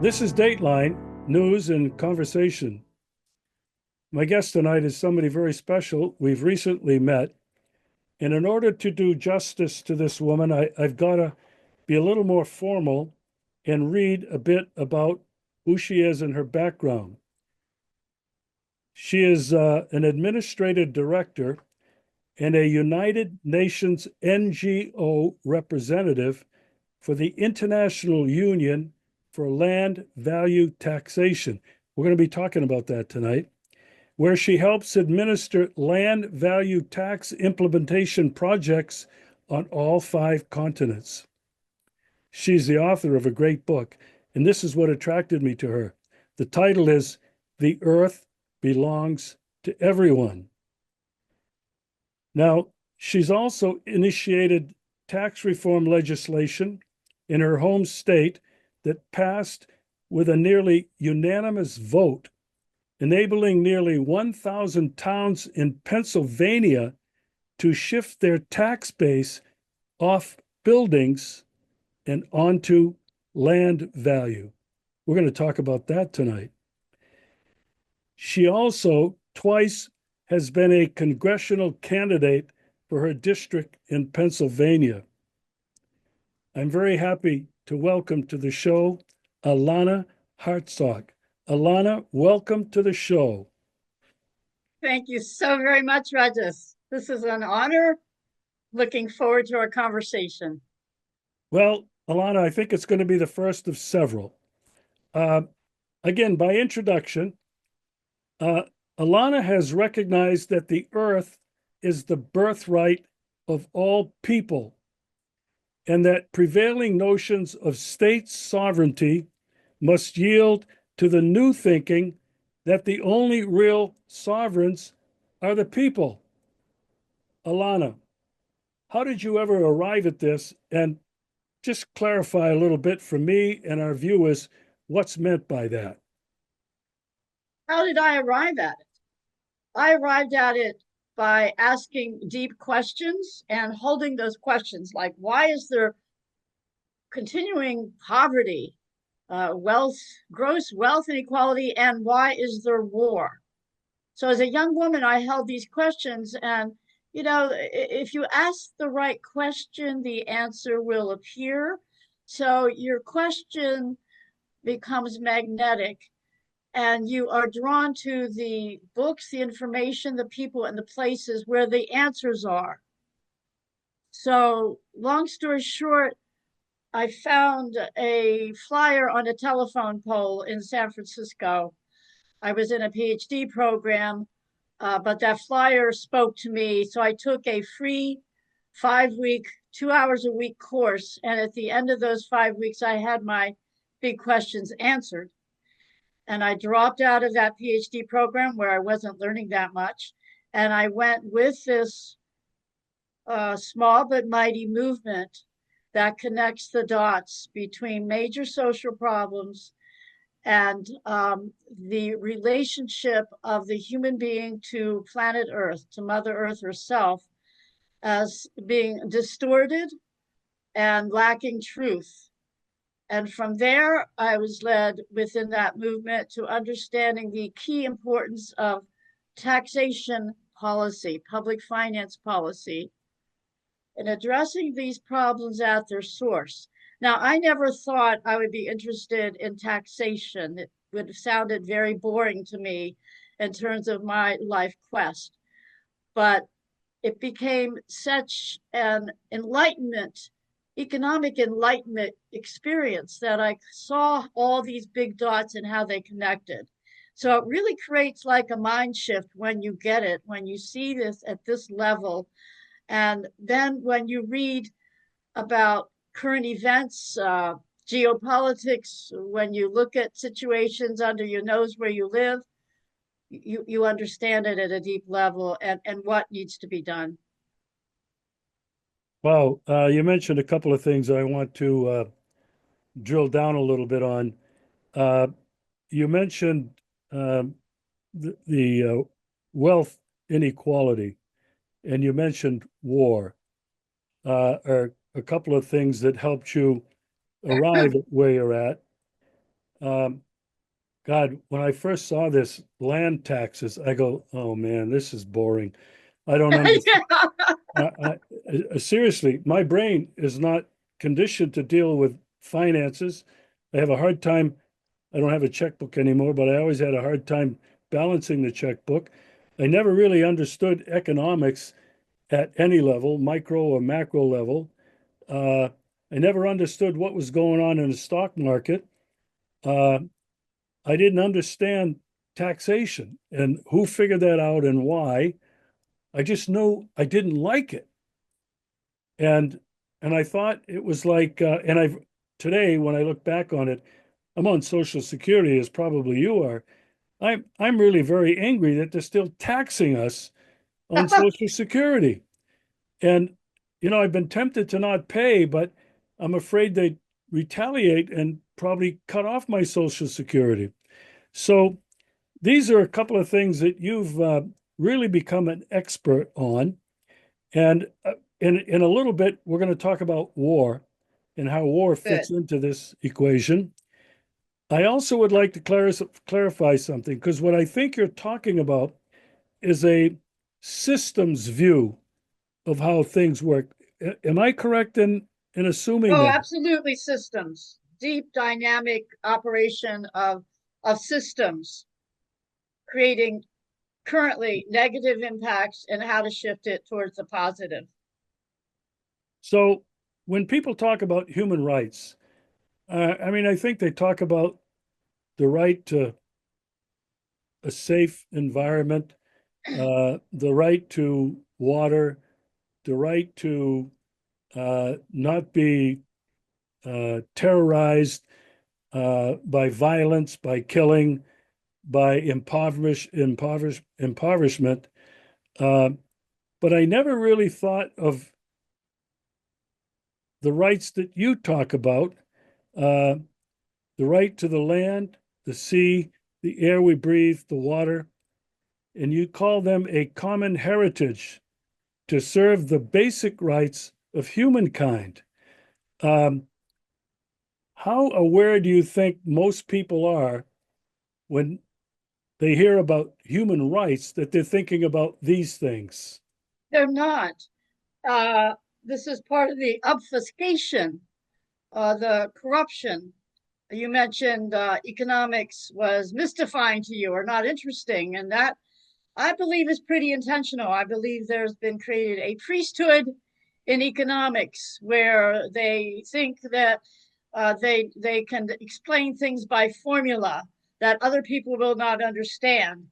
This is Dateline News and Conversation. My guest tonight is somebody very special. We've recently met. And in order to do justice to this woman, I've got to be a little more formal and read a bit about who she is and her background. She is an administrative director and a United Nations NGO representative for the International Union for Land Value Taxation. We're going to be talking about that tonight, where she helps administer land value tax implementation projects on all 5 continents. She's the author of a great book, and this is what attracted me to her. The title is The Earth Belongs to Everyone. Now, she's also initiated tax reform legislation in her home state that passed with a nearly unanimous vote, enabling nearly 1,000 towns in Pennsylvania to shift their tax base off buildings and onto land value. We're going to talk about that tonight. She also twice has been a congressional candidate for her district in Pennsylvania. I'm very happy to welcome to the show Alanna Hartzok. Alanna, welcome to the show. Thank you so very much, Regis. This is an honor. Looking forward to our conversation. Well, Alanna, I think it's going to be the first of several. Again, by introduction, Alanna has recognized that the earth is the birthright of all people, and that prevailing notions of state sovereignty must yield to the new thinking that the only real sovereigns are the people. Alanna, how did you ever arrive at this? And just clarify a little bit for me and our viewers what's meant by that. How did I arrive at it? I arrived at it by asking deep questions and holding those questions like, why is there continuing poverty, gross wealth inequality, and why is there war? So as a young woman, I held these questions, and if you ask the right question, the answer will appear. So your question becomes magnetic, and you are drawn to the books, the information, the people, and the places where the answers are. So long story short, I found a flyer on a telephone pole in San Francisco. I was in a PhD program, but that flyer spoke to me. So I took a free 5-week, 2 hours a week course. And at the end of those 5 weeks, I had my big questions answered. And I dropped out of that PhD program where I wasn't learning that much. And I went with this small but mighty movement that connects the dots between major social problems and the relationship of the human being to planet Earth, to Mother Earth herself, as being distorted and lacking truth. And from there, I was led within that movement to understanding the key importance of taxation policy, public finance policy, and addressing these problems at their source. Now, I never thought I would be interested in taxation. It would have sounded very boring to me in terms of my life quest. But it became such an economic enlightenment experience that I saw all these big dots and how they connected. So it really creates like a mind shift when you get it, when you see this at this level. And then when you read about current events, geopolitics, when you look at situations under your nose where you live, you understand it at a deep level and what needs to be done. Wow, you mentioned a couple of things I want to drill down a little bit on. You mentioned the wealth inequality, and you mentioned war, are a couple of things that helped you arrive at where you're at. Um, God, when I first saw this land taxes, I go, oh man, this is boring. I don't understand. Seriously, my brain is not conditioned to deal with finances. I have a hard time. I don't have a checkbook anymore, but I always had a hard time balancing the checkbook. I never really understood economics at any level, micro or macro level. Uh, I never understood what was going on in the stock market. Uh, I didn't understand taxation and who figured that out and why. I just knew I didn't like it. And and I thought it was like and I've today when I look back on it, I'm on Social Security as probably you are. I'm really very angry that they're still taxing us on Social Security. And I've been tempted to not pay, but I'm afraid they retaliate and probably cut off my Social Security. So these are a couple of things that you've really become an expert on. And in a little bit, we're going to talk about war and how war Good. fits into this equation. I also would like to clarify something because what I think you're talking about is a systems view of how things work. Am I correct in assuming Oh, that? absolutely. Systems, deep dynamic operation of systems, creating currently negative impacts and how to shift it towards the positive. So when people talk about human rights, I mean, I think they talk about the right to a safe environment, the right to water, the right to not be terrorized by violence, by killing, by impoverishment. Uh, but I never really thought of the rights that you talk about, uh, the right to the land, the sea, the air we breathe, the water, and you call them a common heritage to serve the basic rights of humankind. Um, how aware do you think most people are when they hear about human rights that they're thinking about these things? They're not. Uh, this is part of the obfuscation, the corruption. You mentioned economics was mystifying to you or not interesting, and that I believe is pretty intentional. I believe there's been created a priesthood in economics where they think that they can explain things by formula that other people will not understand,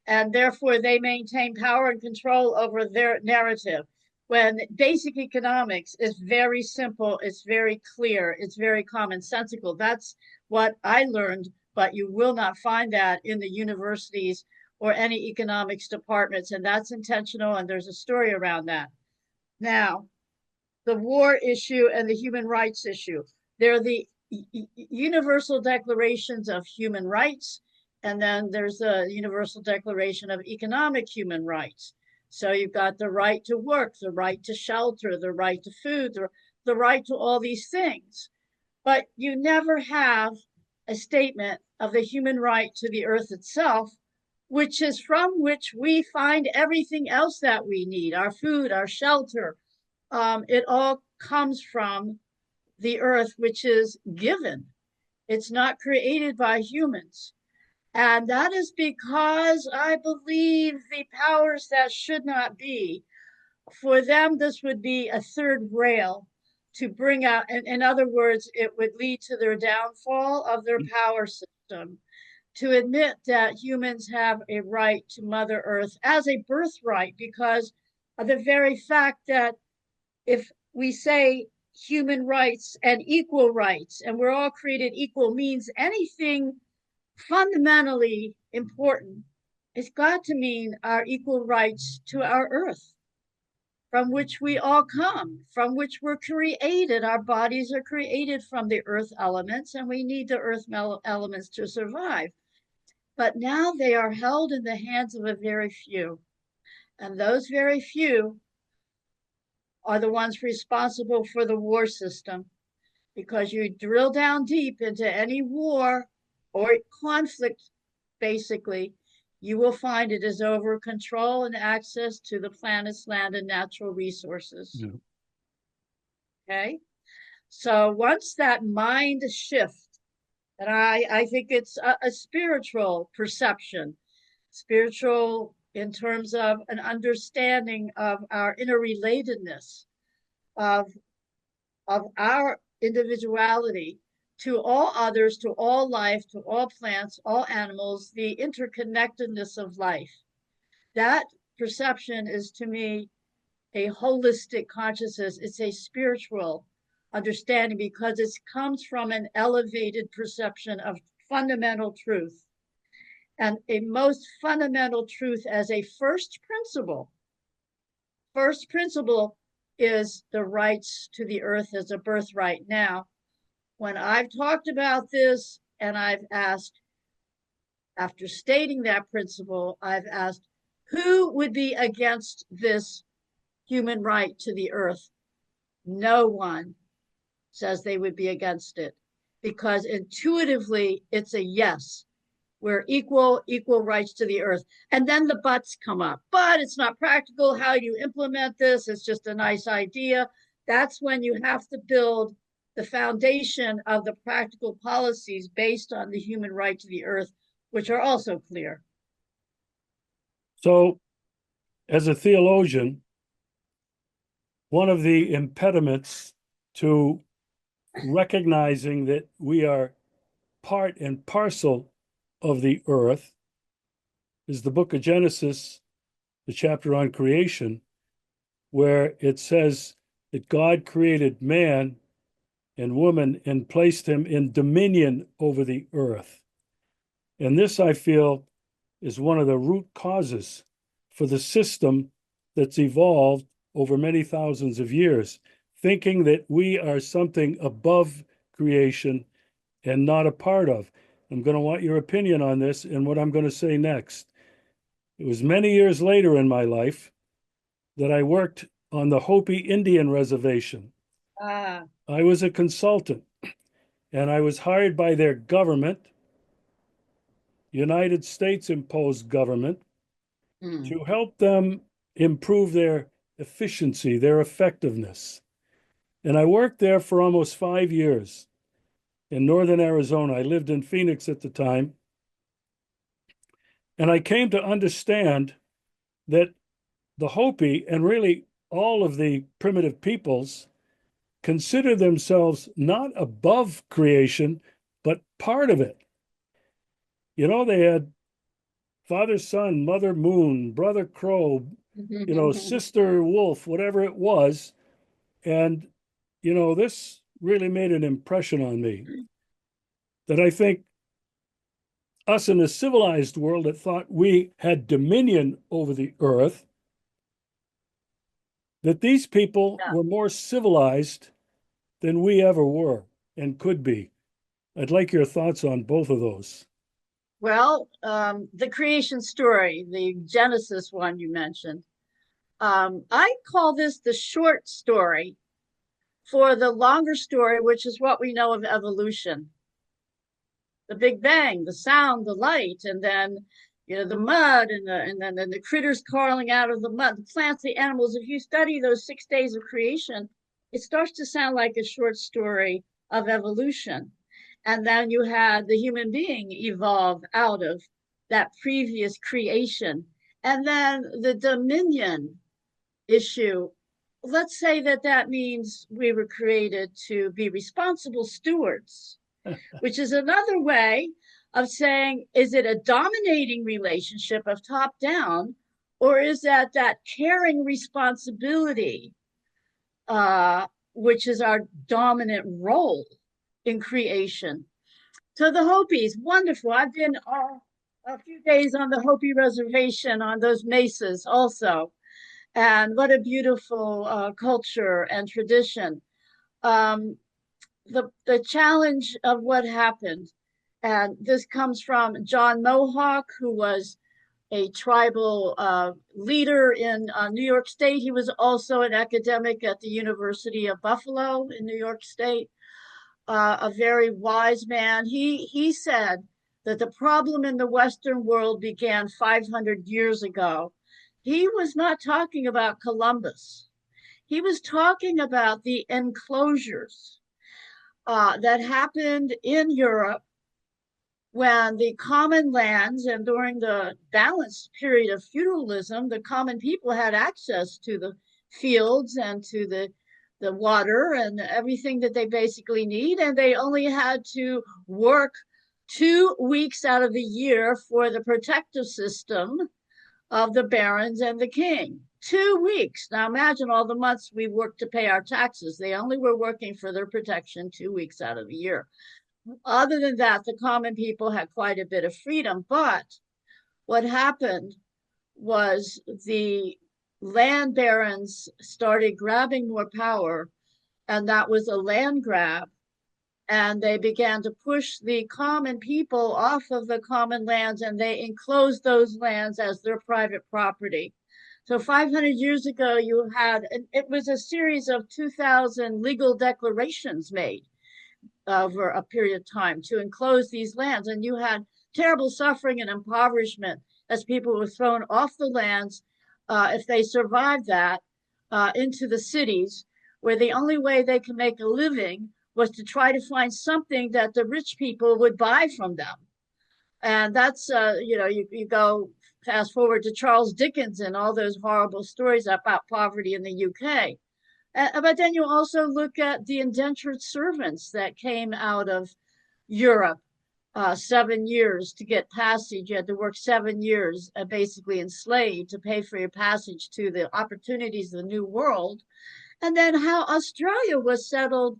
and therefore they maintain power and control over their narrative. When basic economics is very simple, it's very clear, it's very commonsensical. That's what I learned, but you will not find that in the universities or any economics departments, and that's intentional. And there's a story around that. Now, the war issue and the human rights issue. They're the universal declarations of human rights, and then there's the universal declaration of economic human rights. So you've got the right to work, the right to shelter, the right to food, the right to all these things. But you never have a statement of the human right to the earth itself, which is from which we find everything else that we need, our food, our shelter, it all comes from the earth, which is given. It's not created by humans. And that is because I believe the powers that should not be, for them, this would be a third rail to bring out, in other words, it would lead to their downfall of their power system. To admit that humans have a right to Mother Earth as a birthright because of the very fact that if we say human rights and equal rights, and we're all created equal, means anything fundamentally important, it's got to mean our equal rights to our earth, from which we all come, from which we're created. Our bodies are created from the earth elements, and we need the earth elements to survive. But now they are held in the hands of a very few. And those very few are the ones responsible for the war system, because you drill down deep into any war, or conflict, basically, you will find it is over control and access to the planet's land and natural resources. Yeah. Okay. So once that mind shift, and I think it's a spiritual perception, spiritual in terms of an understanding of our interrelatedness, of our individuality to all others, to all life, to all plants, all animals, the interconnectedness of life. That perception is to me a holistic consciousness. It's a spiritual understanding because it comes from an elevated perception of fundamental truth. And a most fundamental truth as a first principle. First principle is the rights to the earth as a birthright. Now, when I've talked about this and I've asked, after stating that principle, I've asked, who would be against this human right to the earth? No one says they would be against it because intuitively it's a yes. We're equal rights to the earth. And then the buts come up. But it's not practical. How you implement this? It's just a nice idea. That's when you have to build the foundation of the practical policies based on the human right to the earth, which are also clear. So, as a theologian, one of the impediments to recognizing that we are part and parcel of the earth is the book of Genesis, the chapter on creation, where it says that God created man and woman and placed him in dominion over the earth. And this, I feel, is one of the root causes for the system that's evolved over many thousands of years, thinking that we are something above creation and not a part of. I'm going to want your opinion on this and what I'm going to say next. It was many years later in my life that I worked on the Hopi Indian Reservation. Ah. I was a consultant, and I was hired by their government, United States imposed government, to help them improve their efficiency, their effectiveness. And I worked there for almost 5 years in northern Arizona. I lived in Phoenix at the time. And I came to understand that the Hopi, and really all of the primitive peoples, consider themselves not above creation, but part of it. You know, they had father sun, mother moon, brother crow, sister wolf, whatever it was. And, this really made an impression on me that I think us in a civilized world that thought we had dominion over the earth, that these people were more civilized than we ever were and could be. I'd like your thoughts on both of those. Well, the creation story, the Genesis one you mentioned, I call this the short story for the longer story, which is what we know of evolution. The Big Bang, the sound, the light, and then the mud, and then the critters crawling out of the mud, the plants, the animals. If you study those 6 days of creation, it starts to sound like a short story of evolution. And then you had the human being evolve out of that previous creation. And then the dominion issue. Let's say that means we were created to be responsible stewards, which is another way of saying, is it a dominating relationship of top down, or is that caring responsibility, which is our dominant role in creation? So the Hopis, wonderful. I've been a few days on the Hopi reservation on those mesas also. And what a beautiful culture and tradition. The challenge of what happened, and this comes from John Mohawk, who was a tribal leader in New York State. He was also an academic at the University of Buffalo in New York State, a very wise man. He said that the problem in the Western world began 500 years ago, he was not talking about Columbus. He was talking about the enclosures that happened in Europe when the common lands, and during the balanced period of feudalism, the common people had access to the fields and to the water and everything that they basically need, and they only had to work 2 weeks out of the year for the protective system of the barons and the king. 2 weeks. Now imagine all the months we worked to pay our taxes. They only were working for their protection 2 weeks out of the year. Other than that, the common people had quite a bit of freedom. But what happened was the land barons started grabbing more power, and that was a land grab. And they began to push the common people off of the common lands, and they enclosed those lands as their private property. So 500 years ago, you had, it was a series of 2,000 legal declarations made over a period of time to enclose these lands. And you had terrible suffering and impoverishment as people were thrown off the lands, if they survived that, into the cities, where the only way they could make a living was to try to find something that the rich people would buy from them. And that's, you go fast forward to Charles Dickens and all those horrible stories about poverty in the UK. But then you also look at the indentured servants that came out of Europe, 7 years to get passage. You had to work 7 years, basically enslaved, to pay for your passage to the opportunities of the New World. And then how Australia was settled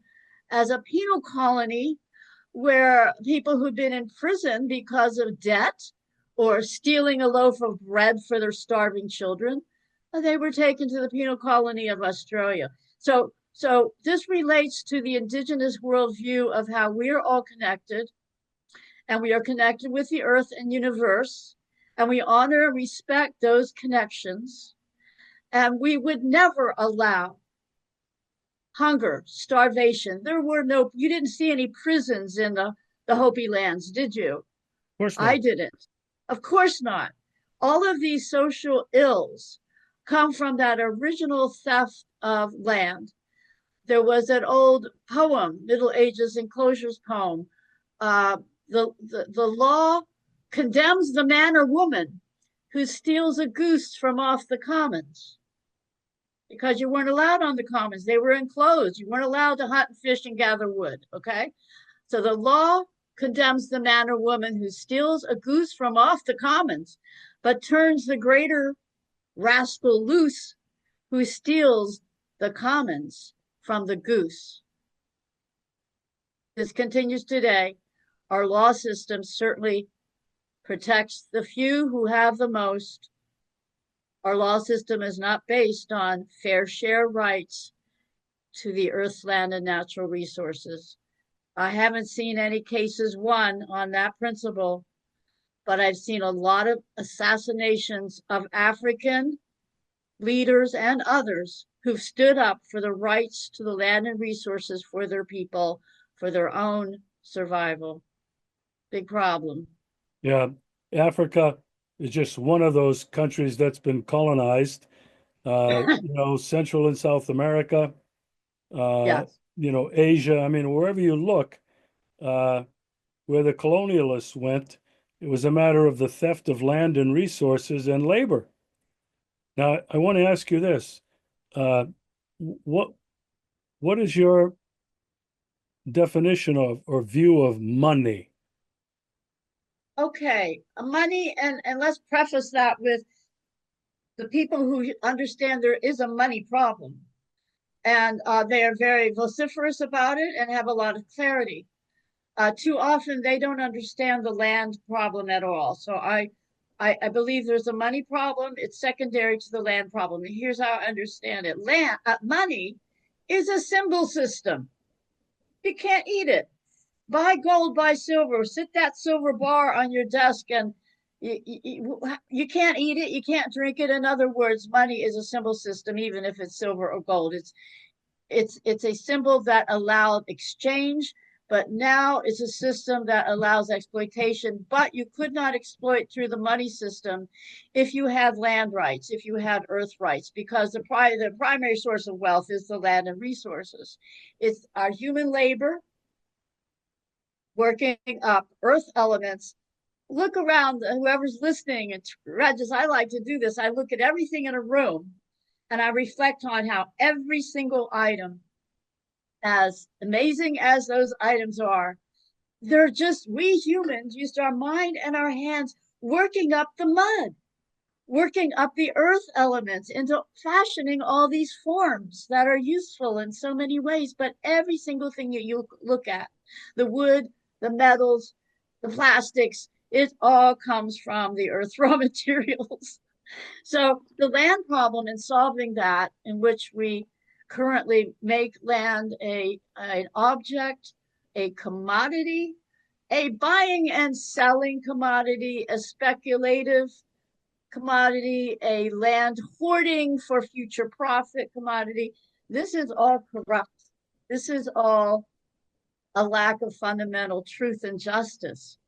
as a penal colony, where people who'd been in prison because of debt or stealing a loaf of bread for their starving children, they were taken to the penal colony of Australia. So this relates to the indigenous worldview of how we're all connected, and we are connected with the earth and universe, and we honor and respect those connections. And we would never allow hunger, starvation. You didn't see any prisons in the Hopi lands, did you? Of course not. I didn't. Of course not. All of these social ills come from that original theft of land. There was an old poem, Middle Ages enclosures poem. The law condemns the man or woman who steals a goose from off the commons, because you weren't allowed on the commons. They were enclosed. You weren't allowed to hunt and fish and gather wood, okay? So the law condemns the man or woman who steals a goose from off the commons, but turns the greater rascal loose who steals the commons from the goose. This continues today. Our law system certainly protects the few who have the most. Our law system is not based on fair share rights to the earth, land, and natural resources. I haven't seen any cases won on that principle, but I've seen a lot of assassinations of African leaders and others who've stood up for the rights to the land and resources for their people, for their own survival. Big problem. Yeah, Africa is just one of those countries that's been colonized. Central and South America, Yes. Asia. I mean, wherever you look, where the colonialists went, it was a matter of the theft of land and resources and labor. Now, I want to ask you this: what is your definition of or view of money? Okay, money, and let's preface that with the people who understand there is a money problem, and they are very vociferous about it and have a lot of clarity. Too often they don't understand the land problem at all. So I believe there's a money problem. It's secondary to the land problem. And here's how I understand it. Money is a symbol system. You can't eat it. Buy gold, buy silver, sit that silver bar on your desk, and you can't eat it, you can't drink it. In other words, money is a symbol system, even if it's silver or gold. It's a symbol that allowed exchange, But now it's a system that allows exploitation, but you could not exploit through the money system if you had land rights, if you had earth rights, because the primary source of wealth is the land and resources. It's our human labor working up earth elements. Look around, whoever's listening, and Regis, I like to do this. I look at everything in a room and I reflect on how every single item, as amazing as those items are, they're just, we humans used our mind and our hands working up the mud, working up the earth elements into fashioning all these forms that are useful in so many ways. But every single thing that you look at, the wood, the metals, the plastics, it all comes from the earth's raw materials. So the land problem in solving that, in which we currently make land an object, a commodity, a buying and selling commodity, a speculative commodity, a land hoarding for future profit commodity. This is all corrupt. This is all a lack of fundamental truth and justice.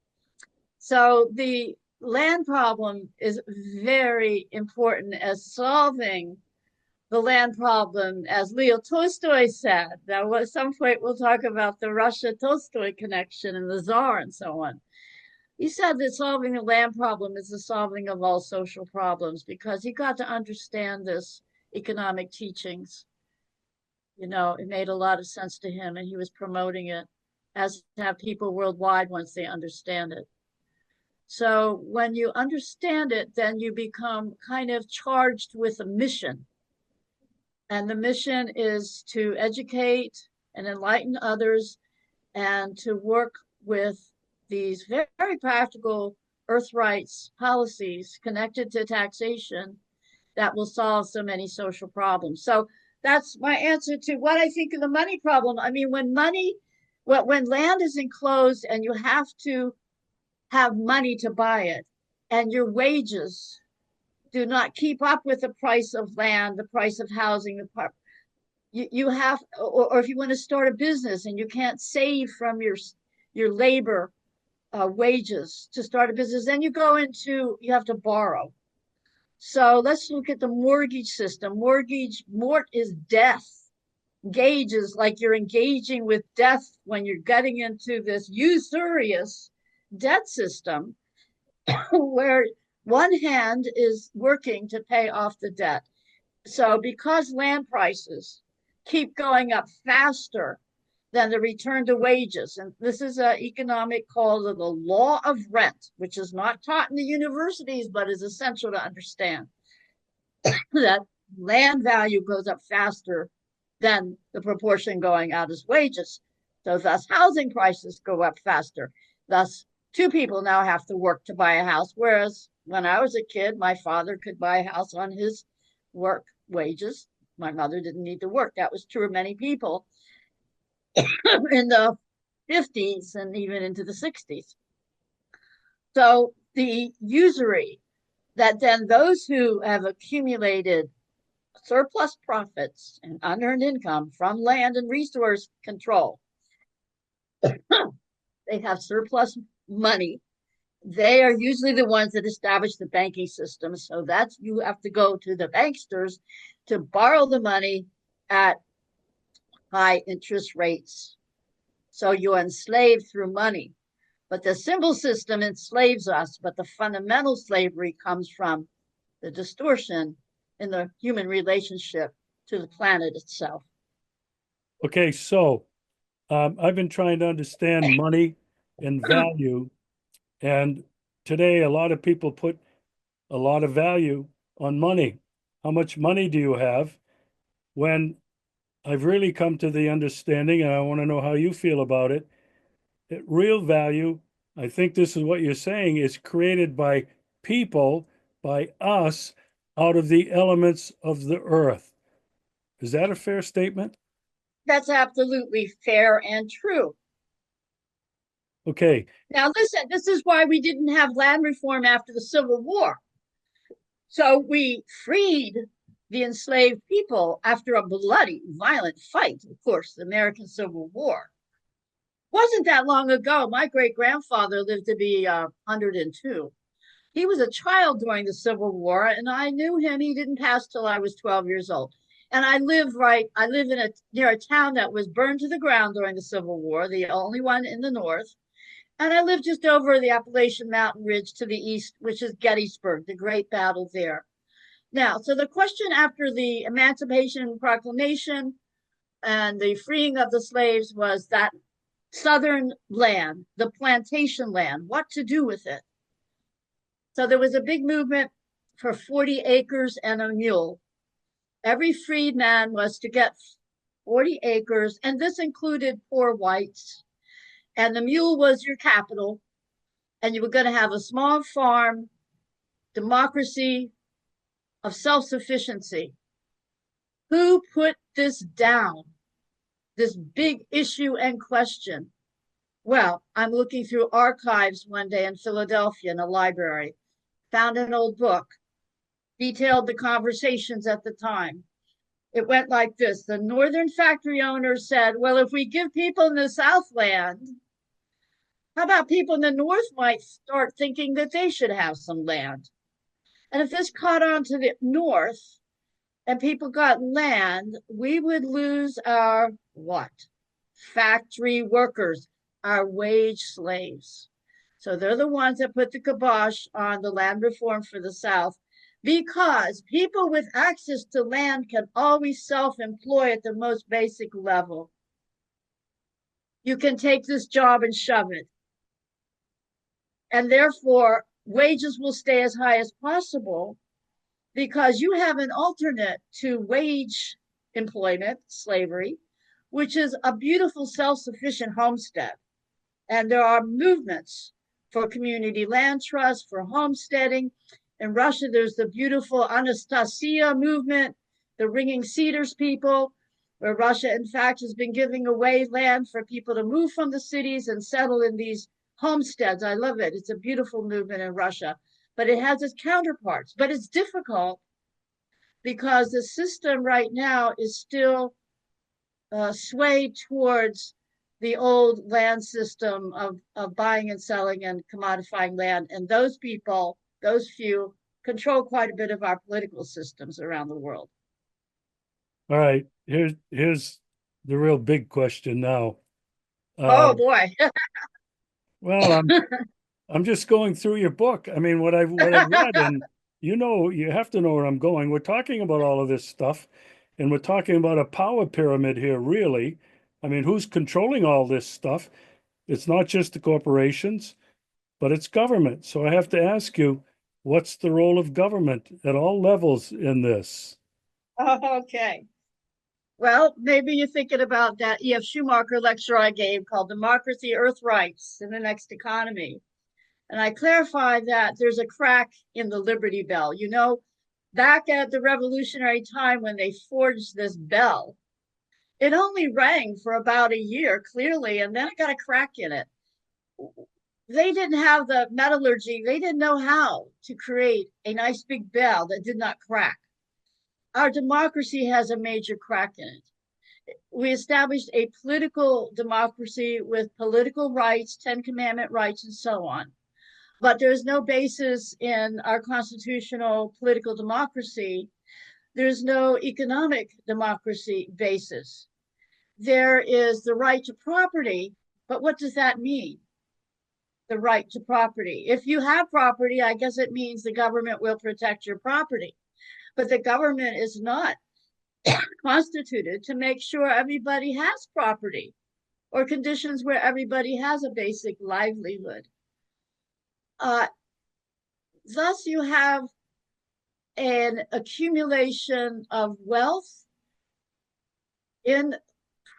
So the land problem is very important as solving the land problem, as Leo Tolstoy said. Now, at some point, we'll talk about the Russia-Tolstoy connection and the Tsar and so on. He said that solving the land problem is the solving of all social problems, because he got to understand this economic teachings. You know, it made a lot of sense to him, and he was promoting it, as have people worldwide once they understand it. So when you understand it, then you become kind of charged with a mission. And the mission is to educate and enlighten others and to work with these very, very practical earth rights policies connected to taxation that will solve so many social problems. So that's my answer to what I think of the money problem. I mean, when land is enclosed and you have to have money to buy it, and your wages do not keep up with the price of land, the price of housing, you have, or if you want to start a business and you can't save from your labor wages to start a business, then you have to borrow. So let's look at the mortgage system. Mort is death. Gauge is like you're engaging with death when you're getting into this usurious debt system where one hand is working to pay off the debt. So because land prices keep going up faster than the return to wages, and this is an economic called the law of rent, which is not taught in the universities, but is essential to understand, that land value goes up faster than the proportion going out as wages. So thus housing prices go up faster. Thus, two people now have to work to buy a house, whereas when I was a kid, my father could buy a house on his work wages. My mother didn't need to work. That was true of many people in the 50s and even into the 60s. So the usury that then those who have accumulated surplus profits and unearned income from land and resource control, they have surplus money. They are usually the ones that establish the banking system. So that's, you have to go to the banksters to borrow the money at high interest rates. So you enslave through money. But the symbol system enslaves us, but the fundamental slavery comes from the distortion in the human relationship to the planet itself. Okay, so I've been trying to understand money and value, and today a lot of people put a lot of value on money. How much money do you have? When I've really come to the understanding, and I want to know how you feel about it, that real value, I think this is what you're saying, is created by people, by us, out of the elements of the earth. Is that a fair statement? That's absolutely fair and true. Okay. Now, listen, this is why we didn't have land reform after the Civil War. So we freed the enslaved people after a bloody, violent fight, of course, the American Civil War. Wasn't that long ago. My great grandfather lived to be 102. He was a child during the Civil War, and I knew him. He didn't pass till I was 12 years old. And I live in near a town that was burned to the ground during the Civil War, the only one in the north. And I live just over the Appalachian Mountain Ridge to the east, which is Gettysburg, the great battle there. Now, so the question after the Emancipation Proclamation and the freeing of the slaves was that southern land, the plantation land, what to do with it. So there was a big movement for 40 acres and a mule. Every freedman was to get 40 acres, and this included poor whites. And the mule was your capital, and you were going to have a small farm, democracy of self-sufficiency. Who put this down, this big issue and question? Well, I'm looking through archives one day in Philadelphia in a library, found an old book, detailed the conversations at the time. It went like this. The northern factory owners said, well, if we give people in the South land, how about people in the North might start thinking that they should have some land? And if this caught on to the North and people got land, we would lose our what? Factory workers, our wage slaves. So they're the ones that put the kibosh on the land reform for the South, because people with access to land can always self-employ at the most basic level. You can take this job and shove it. And therefore, wages will stay as high as possible because you have an alternate to wage employment, slavery, which is a beautiful self-sufficient homestead. And there are movements for community land trust, for homesteading. In Russia, there's the beautiful Anastasia movement, the Ringing Cedars people, where Russia, in fact, has been giving away land for people to move from the cities and settle in these homesteads. I love it. It's a beautiful movement in Russia, but it has its counterparts. But it's difficult because the system right now is still swayed towards the old land system of buying and selling and commodifying land. And those people, those few, control quite a bit of our political systems around the world. All right, here's the real big question now. Oh boy. Well, I'm just going through your book. I mean, what I've read, and you have to know where I'm going. We're talking about all of this stuff, and we're talking about a power pyramid here, really. I mean, who's controlling all this stuff? It's not just the corporations, but it's government. So I have to ask you, what's the role of government at all levels in this? Okay. Well, maybe you're thinking about that E.F. Schumacher lecture I gave called Democracy, Earth Rights in the Next Economy. And I clarified that there's a crack in the Liberty Bell. You know, back at the Revolutionary time when they forged this bell, it only rang for about a year, clearly, and then it got a crack in it. They didn't have the metallurgy. They didn't know how to create a nice big bell that did not crack. Our democracy has a major crack in it. We established a political democracy with political rights, 10 Commandment rights, and so on. But there's no basis in our constitutional political democracy. There's no economic democracy basis. There is the right to property, but what does that mean? The right to property. If you have property, I guess it means the government will protect your property. But the government is not constituted to make sure everybody has property or conditions where everybody has a basic livelihood. Thus, you have an accumulation of wealth in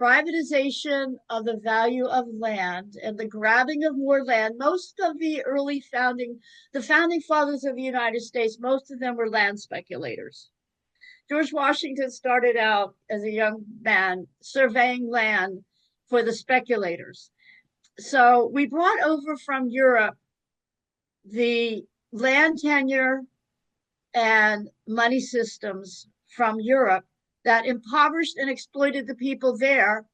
privatization of the value of land and the grabbing of more land. Most of the founding fathers of the United States, most of them were land speculators. George Washington started out as a young man surveying land for the speculators. So we brought over from Europe the land tenure and money systems from Europe that impoverished and exploited the people there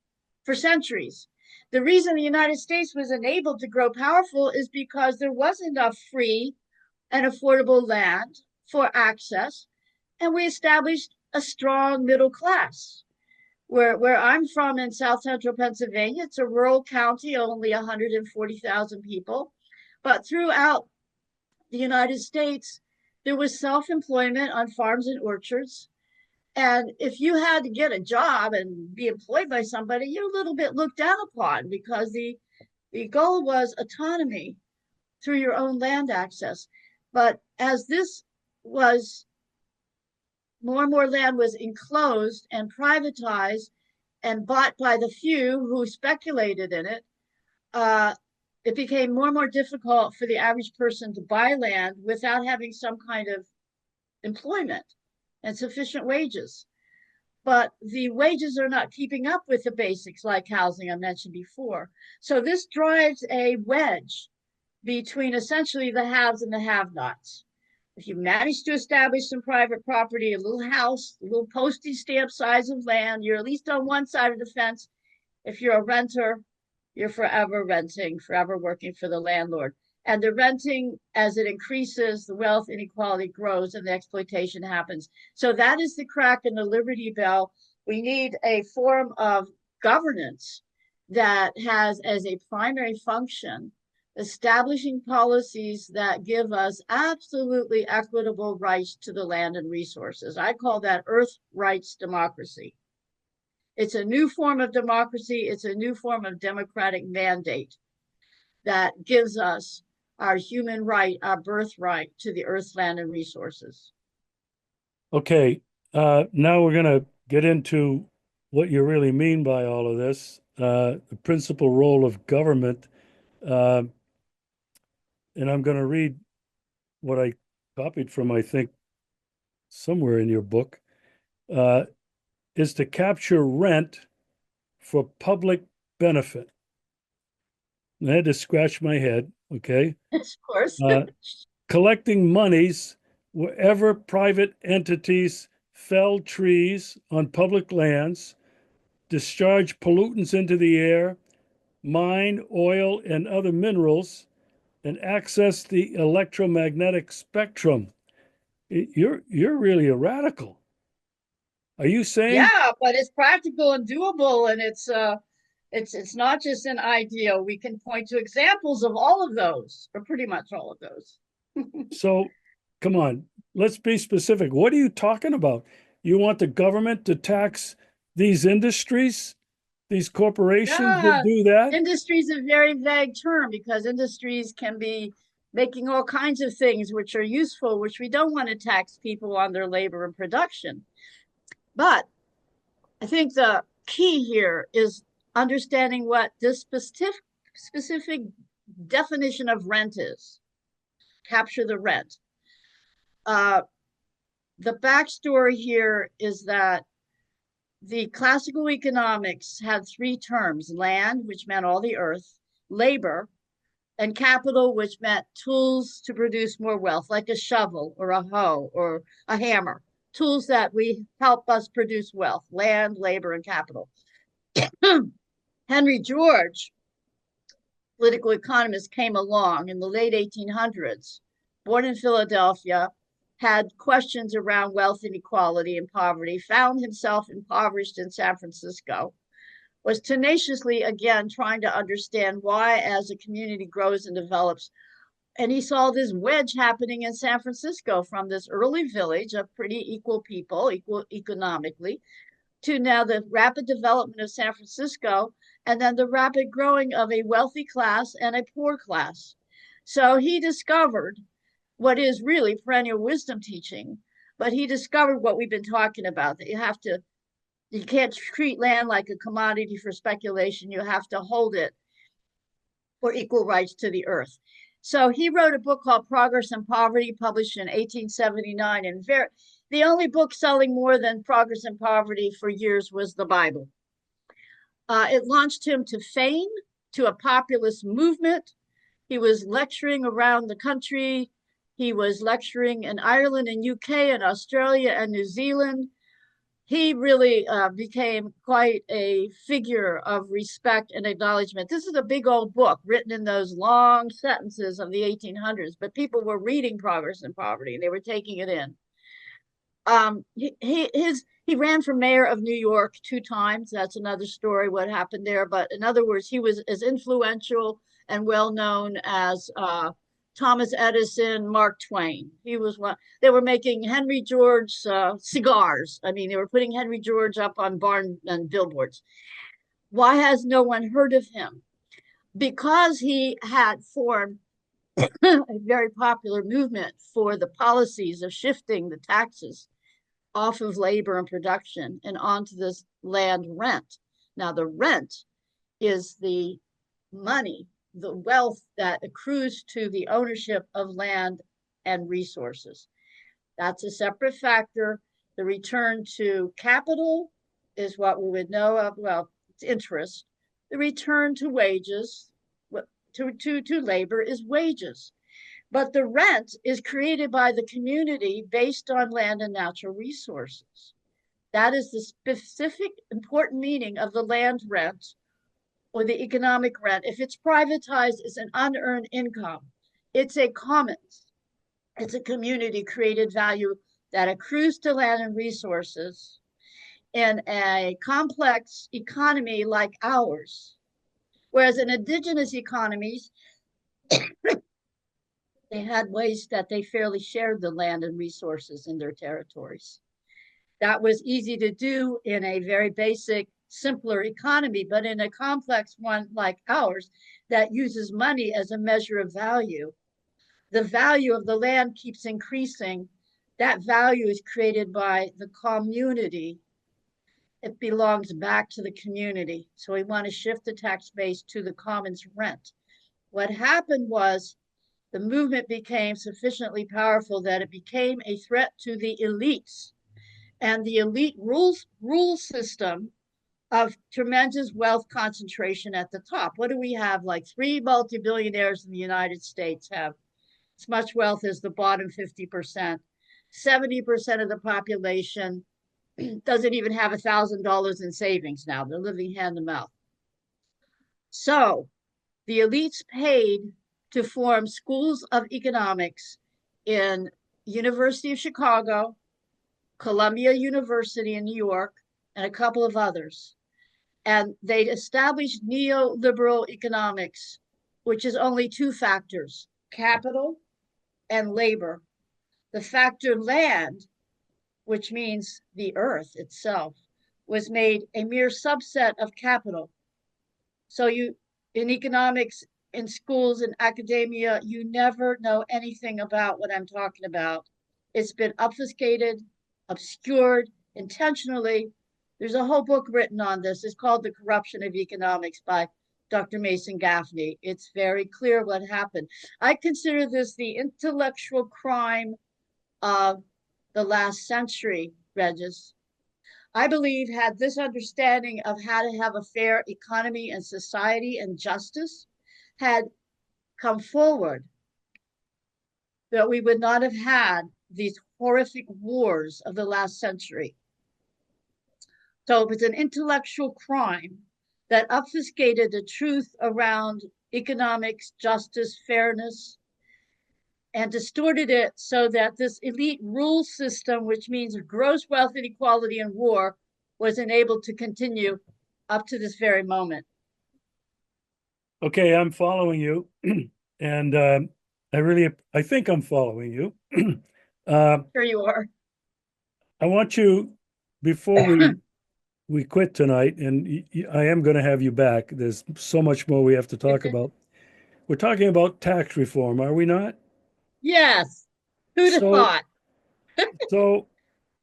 for centuries. The reason the United States was enabled to grow powerful is because there was enough free and affordable land for access, and we established a strong middle class. Where I'm from in South Central Pennsylvania, it's a rural county, only 140,000 people. But throughout the United States, there was self-employment on farms and orchards. And if you had to get a job and be employed by somebody, you're a little bit looked down upon because the goal was autonomy through your own land access. But as this was, more and more land was enclosed and privatized and bought by the few who speculated in it, it became more and more difficult for the average person to buy land without having some kind of employment and sufficient wages. But the wages are not keeping up with the basics like housing I mentioned before. So this drives a wedge between essentially the haves and the have-nots. If you manage to establish some private property, a little house, a little postage stamp size of land, you're at least on one side of the fence. If you're a renter, you're forever renting, forever working for the landlord. And the renting, as it increases, the wealth inequality grows and the exploitation happens. So that is the crack in the Liberty Bell. We need a form of governance that has as a primary function establishing policies that give us absolutely equitable rights to the land and resources. I call that earth rights democracy. It's a new form of democracy. It's a new form of democratic mandate that gives us our human right, our birthright to the earth, land, and resources. Okay, now we're going to get into what you really mean by all of this, the principal role of government. And I'm going to read what I copied from, I think, somewhere in your book, is to capture rent for public benefit. And I had to scratch my head, okay? Of course. Collecting monies wherever private entities fell trees on public lands, discharge pollutants into the air, mine oil and other minerals, and access the electromagnetic spectrum. You're really a radical. Are you saying? Yeah, but it's practical and doable, and it's not just an idea. We can point to examples of all of those, or pretty much all of those. So, come on, let's be specific. What are you talking about? You want the government to tax these industries, these corporations that Yeah, do that? industry is a very vague term because industries can be making all kinds of things which are useful, which we don't want to tax people on their labor and production. But I think the key here is understanding what this specific definition of rent is. Capture the rent. The backstory here is that the classical economics had three terms: land, which meant all the earth, labor, and capital, which meant tools to produce more wealth, like a shovel or a hoe or a hammer, tools that we help us produce wealth: land, labor, and capital. Henry George, political economist, came along in the late 1800s, born in Philadelphia, had questions around wealth inequality and poverty, found himself impoverished in San Francisco, was tenaciously, again, trying to understand why, as a community grows and develops. And he saw this wedge happening in San Francisco from this early village of pretty equal people, equal economically, to now the rapid development of San Francisco, and then the rapid growing of a wealthy class and a poor class. So he discovered what is really perennial wisdom teaching, but he discovered what we've been talking about, that you can't treat land like a commodity for speculation. You have to hold it for equal rights to the earth. So he wrote a book called Progress and Poverty, published in 1879. And the only book selling more than Progress and Poverty for years was the Bible. It launched him to fame, to a populist movement. He was lecturing around the country. He was lecturing in Ireland and UK and Australia and New Zealand. he really became quite a figure of respect and acknowledgement. This is a big old book written in those long sentences of the 1800s, but people were reading Progress and Poverty and they were taking it in. He ran for mayor of New York 2 times. That's another story what happened there. But in other words, he was as influential and well known as Thomas Edison, Mark Twain. He was one. They were making Henry George cigars. I mean, they were putting Henry George up on barn and billboards. Why has no one heard of him? Because he had formed a very popular movement for the policies of shifting the taxes off of labor and production and onto this land rent. Now, the rent is the money, the wealth that accrues to the ownership of land and resources. That's a separate factor. The return to capital is what we would know of, well, it's interest. The return to wages, to labor is wages. But the rent is created by the community based on land and natural resources. That is the specific important meaning of the land rent or the economic rent. If it's privatized, it's an unearned income. It's a commons. It's a community created value that accrues to land and resources in a complex economy like ours. Whereas in indigenous economies, they had ways that they fairly shared the land and resources in their territories. That was easy to do in a very basic, simpler economy, but in a complex one like ours that uses money as a measure of value, the value of the land keeps increasing. That value is created by the community. It belongs back to the community. So we want to shift the tax base to the commons rent. What happened was the movement became sufficiently powerful that it became a threat to the elites. And the elite rule system of tremendous wealth concentration at the top. What do we have? Like 3 multi-billionaires in the United States have as much wealth as the bottom 50%. 70% of the population doesn't even have $1,000 in savings now. They're living hand to mouth. So the elites paid to form schools of economics in University of Chicago, Columbia University in New York, and a couple of others. And they established neoliberal economics, which is only 2 factors, capital and labor. The factor land, which means the earth itself, was made a mere subset of capital. So you, in economics, in schools, in academia, you never know anything about what I'm talking about. It's been obfuscated, obscured intentionally. There's a whole book written on this. It's called The Corruption of Economics by Dr. Mason Gaffney. It's very clear what happened. I consider this the intellectual crime of the last century, Regis. I believe had this understanding of how to have a fair economy and society and justice had come forward, that we would not have had these horrific wars of the last century. So it was an intellectual crime that obfuscated the truth around economics, justice, fairness, and distorted it so that this elite rule system, which means gross wealth inequality and war, was enabled to continue up to this very moment. Okay, I'm following you, and I think I'm following you. Here you are. I want you, before we quit tonight, and I am going to have you back. There's so much more we have to talk about. We're talking about tax reform, are we not? Yes. Who'd have So, thought? so,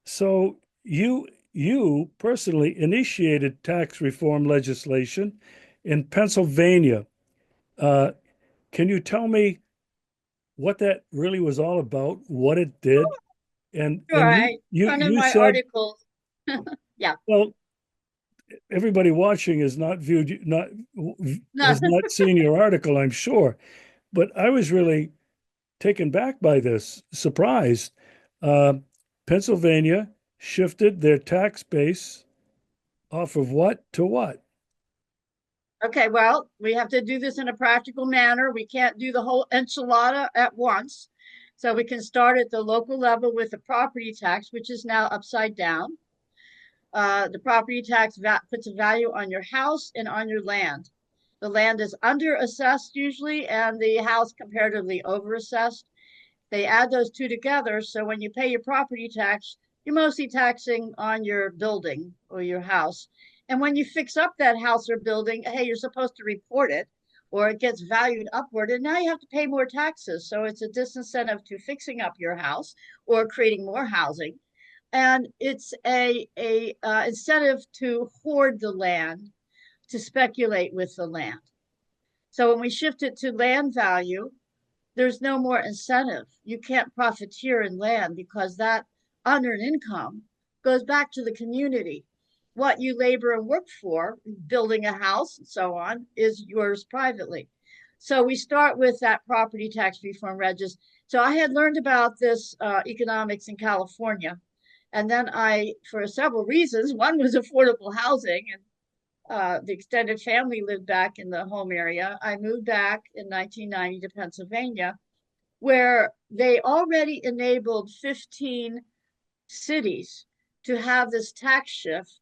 so you personally initiated tax reform legislation in Pennsylvania. Can you tell me what that really was all about, what it did? And All and right. One of you my said, articles. Yeah. well, everybody watching is not viewed, not No. has not seen your article, I'm sure. But I was really taken back by this, surprised. Uh, Pennsylvania shifted their tax base off of what to what? Okay, well, we have to do this in a practical manner. We can't do the whole enchilada at once. So we can start at the local level with the property tax, which is now upside down. The property tax puts a value on your house and on your land. The land is under assessed usually, and the house comparatively over assessed. They add those two together. So when you pay your property tax, you're mostly taxing on your building or your house. And when you fix up that house or building, hey, you're supposed to report it or it gets valued upward. And now you have to pay more taxes. So it's a disincentive to fixing up your house or creating more housing. And it's a incentive to hoard the land, to speculate with the land. So when we shift it to land value, there's no more incentive. You can't profiteer in land because that unearned income goes back to the community. What you labor and work for, building a house and so on, is yours privately. So we start with that property tax reform, Regis. So I had learned about this economics in California. And then for several reasons, one was affordable housing, and the extended family lived back in the home area. I moved back in 1990 to Pennsylvania, where they already enabled 15 cities to have this tax shift,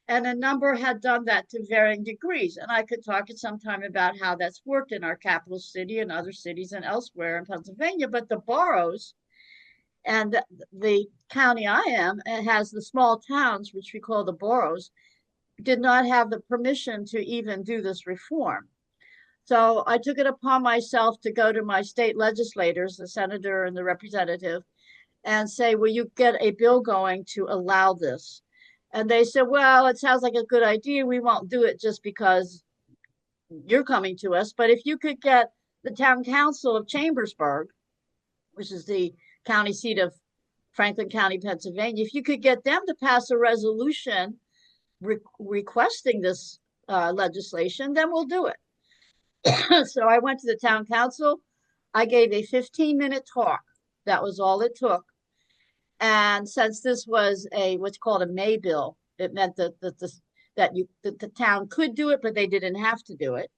and a number had done that to varying degrees. And I could talk at some time about how that's worked in our capital city and other cities and elsewhere in Pennsylvania. But the boroughs and the county I am, it has the small towns, which we call the boroughs, did not have the permission to even do this reform. So I took it upon myself to go to my state legislators, the senator and the representative, and say, will you get a bill going to allow this? And they said, well, it sounds like a good idea. We won't do it just because you're coming to us. But if you could get the town council of Chambersburg, which is the county seat of Franklin County, Pennsylvania, if you could get them to pass a resolution requesting this legislation, then we'll do it. So I went to the town council. I gave a 15-minute talk. That was all it took. And since this was what's called a May bill, it meant that the town could do it, but they didn't have to do it.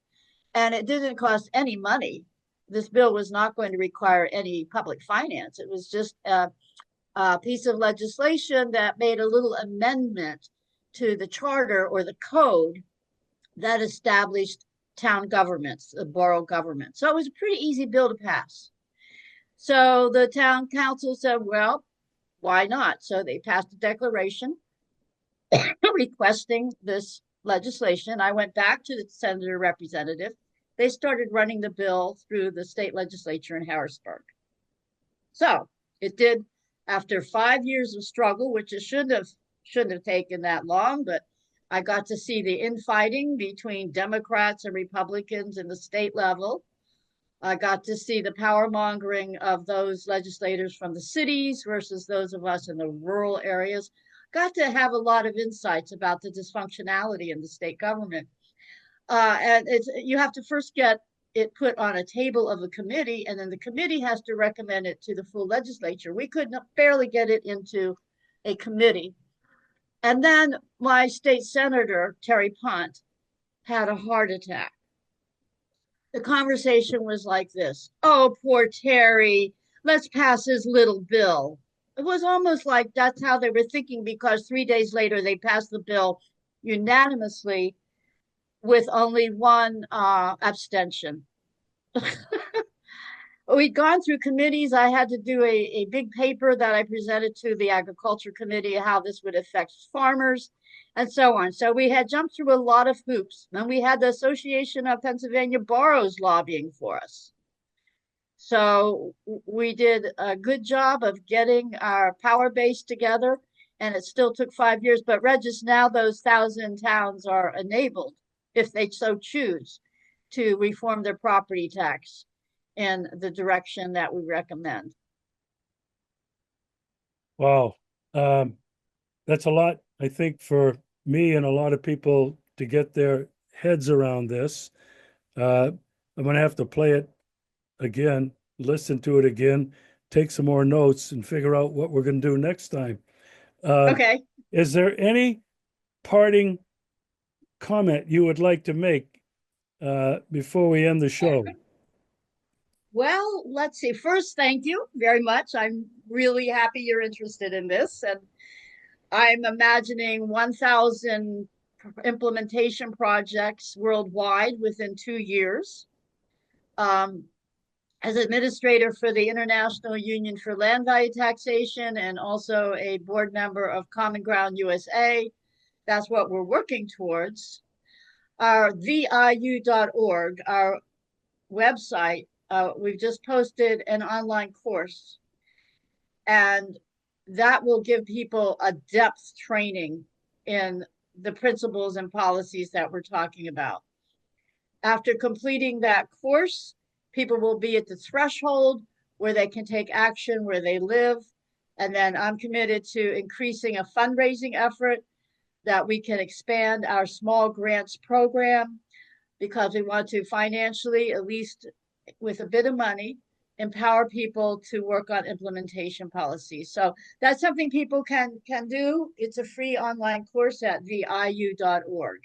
And it didn't cost any money. This bill was not going to require any public finance. It was just a piece of legislation that made a little amendment to the charter or the code that established town governments, the borough government. So it was a pretty easy bill to pass. So the town council said, well, why not? So they passed a declaration requesting this legislation. I went back to the senator representative. They started running the bill through the state legislature in Harrisburg. So it did, after 5 years of struggle, which it shouldn't have taken that long, but I got to see the infighting between Democrats and Republicans in the state level. I got to see the power mongering of those legislators from the cities versus those of us in the rural areas. Got to have a lot of insights about the dysfunctionality in the state government. And you have to first get it put on a table of a committee, and then the committee has to recommend it to the full legislature. We could barely get it into a committee. And then my state senator, Terry Punt, had a heart attack. The conversation was like this: oh, poor Terry, let's pass his little bill. It was almost like that's how they were thinking, because 3 days later they passed the bill unanimously with only one abstention. We'd gone through committees. I had to do a big paper that I presented to the Agriculture Committee, how this would affect farmers and so on. So we had jumped through a lot of hoops. And we had the Association of Pennsylvania Boroughs lobbying for us. So we did a good job of getting our power base together, and it still took 5 years. But Regis, now those 1,000 towns are enabled, if they so choose, to reform their property tax in the direction that we recommend. Wow. That's a lot, I think, for me and a lot of people to get their heads around this. I'm going to have to play it again, listen to it again, take some more notes, and figure out what we're going to do next time. Okay. Is there any parting comment you would like to make before we end the show? Well, let's see. First, thank you very much. I'm really happy you're interested in this. And I'm imagining 1,000 implementation projects worldwide within 2 years. Um, as administrator for the International Union for Land Value Taxation and also a board member of Common Ground USA, that's what we're working towards. Our VIU.org, our website, we've just posted an online course, and that will give people a depth training in the principles and policies that we're talking about. After completing that course, people will be at the threshold where they can take action where they live. And then I'm committed to increasing a fundraising effort that we can expand our small grants program, because we want to financially, at least with a bit of money, empower people to work on implementation policies. So that's something people can do. It's a free online course at viu.org.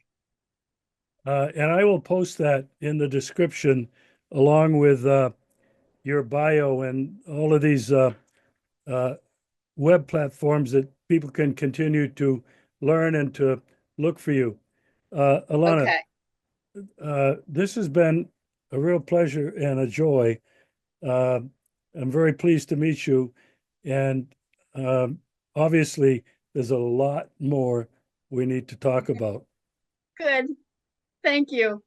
And I will post that in the description along with your bio and all of these uh, web platforms that people can continue to learn and to look for you. Alanna, Okay. this has been a real pleasure and a joy. Uh, I'm very pleased to meet you. And obviously, there's a lot more we need to talk about. Good. Thank you.